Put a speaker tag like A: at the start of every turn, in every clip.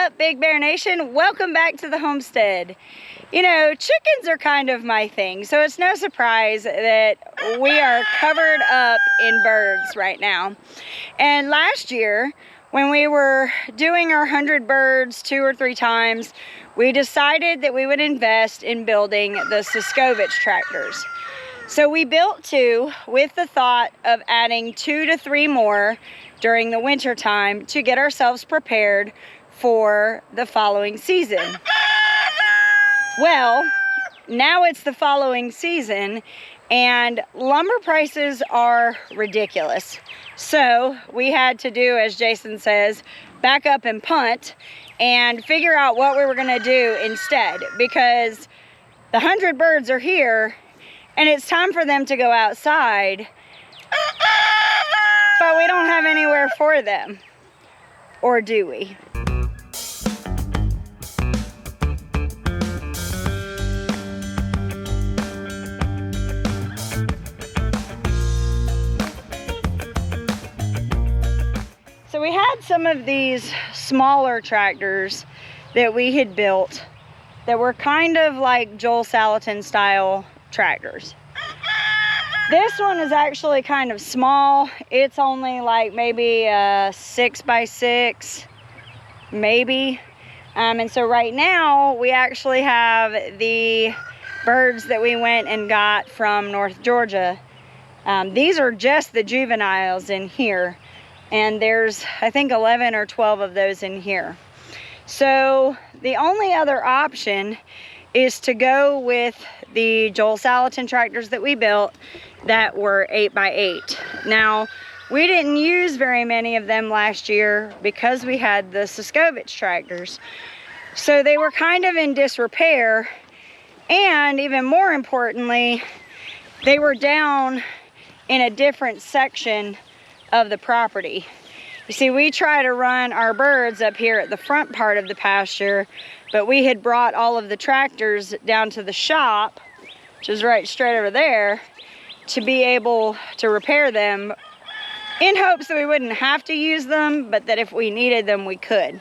A: up, Big Bear Nation? Welcome back to the homestead. You know, chickens are kind of my thing, so it's no surprise that we are covered up in birds right now. And last year, when we were doing our 100 birds 2 or 3 times, we decided that we would invest in building the Suscovich tractors. So we built 2 with the thought of adding 2 to 3 more during the winter time to get ourselves prepared for the following season. Well, now it's the following season and lumber prices are ridiculous. So we had to do, as Jason says, back up and punt and figure out what we were gonna do instead, because the 100 birds are here and it's time for them to go outside, but we don't have anywhere for them. Or do we? So we had some of these smaller tractors that we had built that were kind of like Joel Salatin style tractors. This one is actually kind of small. It's only like maybe a 6x6, maybe. And so right now we actually have the birds that we went and got from North Georgia. These are just the juveniles in here. And there's, I think, 11 or 12 of those in here. So the only other option is to go with the Joel Salatin tractors that we built that were 8x8. Now, we didn't use very many of them last year because we had the Suscovich tractors. So they were kind of in disrepair, and even more importantly, they were down in a different section of the property. You see, we try to run our birds up here at the front part of the pasture, but we had brought all of the tractors down to the shop, which is right straight over there, to be able to repair them in hopes that we wouldn't have to use them, but that if we needed them, we could.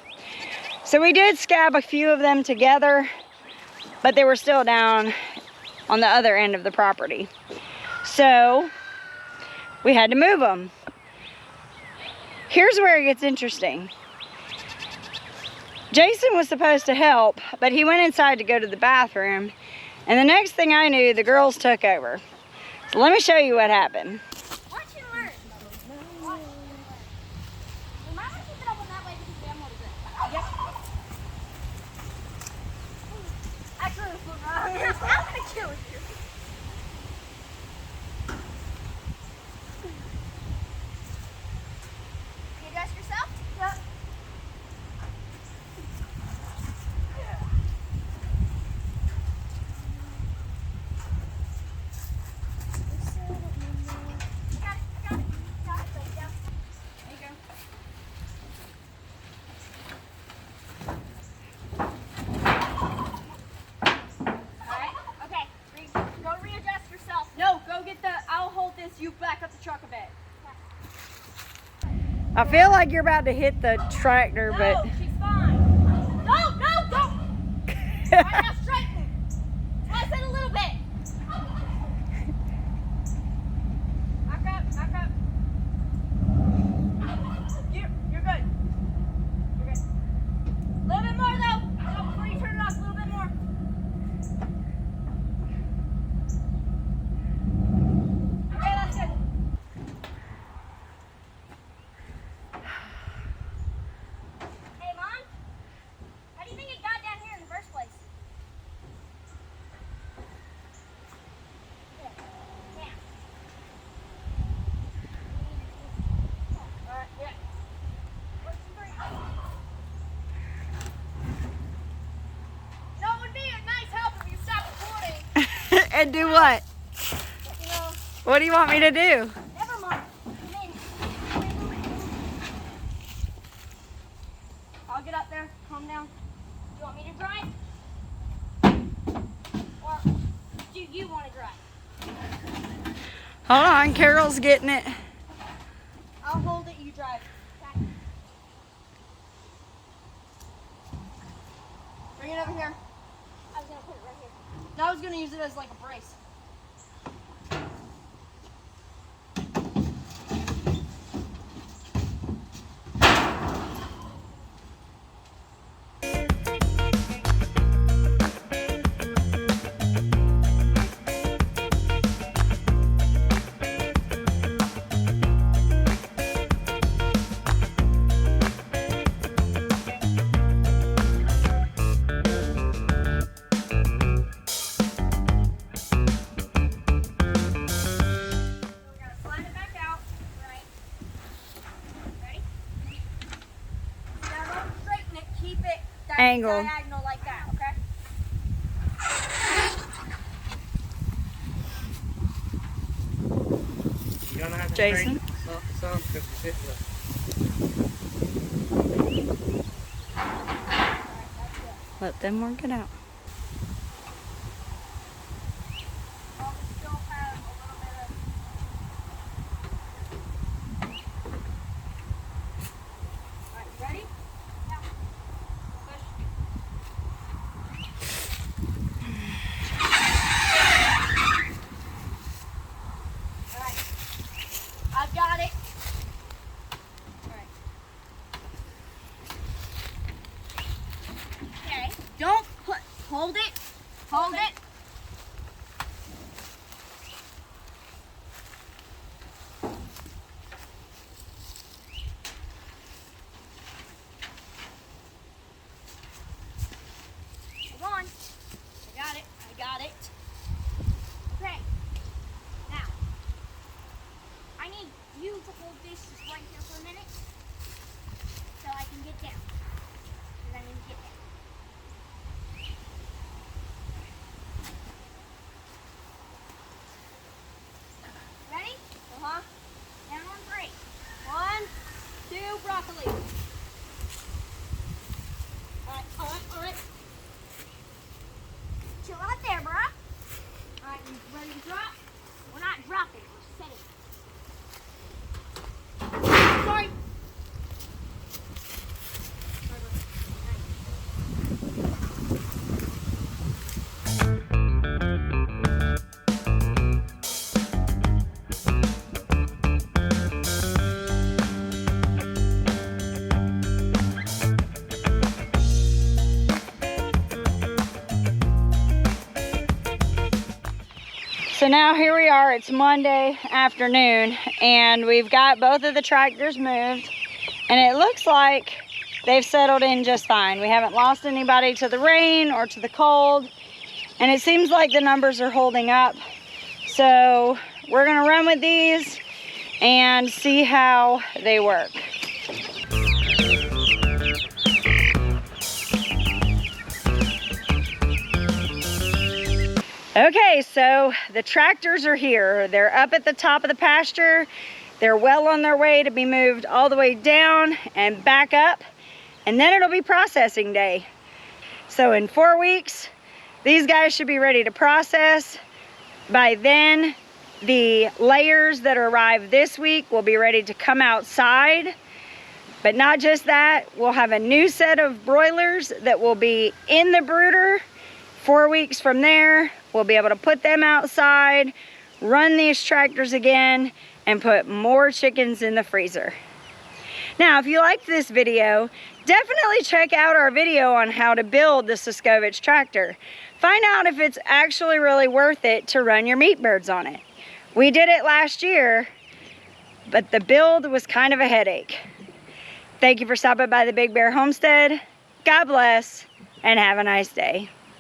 A: So we did scab a few of them together, but they were still down on the other end of the property. So we had to move them. Here's where it gets interesting. Jason was supposed to help, but he went inside to go to the bathroom, and the next thing I knew, the girls took over. So let me show you what happened.
B: Watch and learn. Watch. You might want to keep it open that way because the animal is good. Yep. Actually, I'm going to kill you. You dress yourself? Yep.
C: You back up the truck a bit.
A: I feel like you're about to hit the tractor,
C: No,
A: but
C: she's fine. No, don't! Right now, straighten. I said a little bit. Back up. You're good. You're good. A little bit more, though. No, before you turn it off, a little bit more. Okay, that's good.
B: Hey, Mom. How do you think it got down here in the first place? Yeah.
C: All right, yeah. You know, it would be a nice help if you stopped recording.
A: and do what?
C: You know,
A: What do you want me to do?
B: Never mind. Come in.
C: I'll get up there, calm down.
B: Do you want me to drive? Or do you want to drive?
A: Hold on, Carol's getting it.
C: I'll hold it, you drive.
B: Okay.
C: it over here.
B: I was gonna put it right here.
C: No, I was gonna use it as like a brace.
A: Angle.
C: Diagonal like that, okay?
D: You're gonna have to
A: Jason?
D: straighten some because it's hitting the
A: Let them work it out.
C: Well, we still have a little bit of... Alright, you ready? Yeah. Push. Alright. I've got it. Alright. Okay. Don't put... Hold it. Hold it. Hold on. I got it. I got it. Okay. Now, I need you to hold this just right here for a minute so I can get down. And I need to get down. Ready? Uh-huh. Down on 3. 1, 2, broccoli. Alright. Chill out there, bruh. Alright, you ready to drop? We're not dropping, we're setting. Sorry.
A: So now here we are, it's Monday afternoon, and we've got both of the tractors moved, and it looks like they've settled in just fine. We haven't lost anybody to the rain or to the cold, and it seems like the numbers are holding up. So we're gonna run with these and see how they work. Okay, so the tractors are here. They're up at the top of the pasture. They're well on their way to be moved all the way down and back up, and then it'll be processing day. So in 4 weeks, these guys should be ready to process. By then, the layers that arrive this week will be ready to come outside. But not just that, we'll have a new set of broilers that will be in the brooder. 4 weeks from there, we'll be able to put them outside, run these tractors again, and put more chickens in the freezer. Now, if you liked this video, definitely check out our video on how to build the Suscovich tractor. Find out if it's actually really worth it to run your meat birds on it. We did it last year, but the build was kind of a headache. Thank you for stopping by the Big Bear Homestead. God bless, and have a nice day.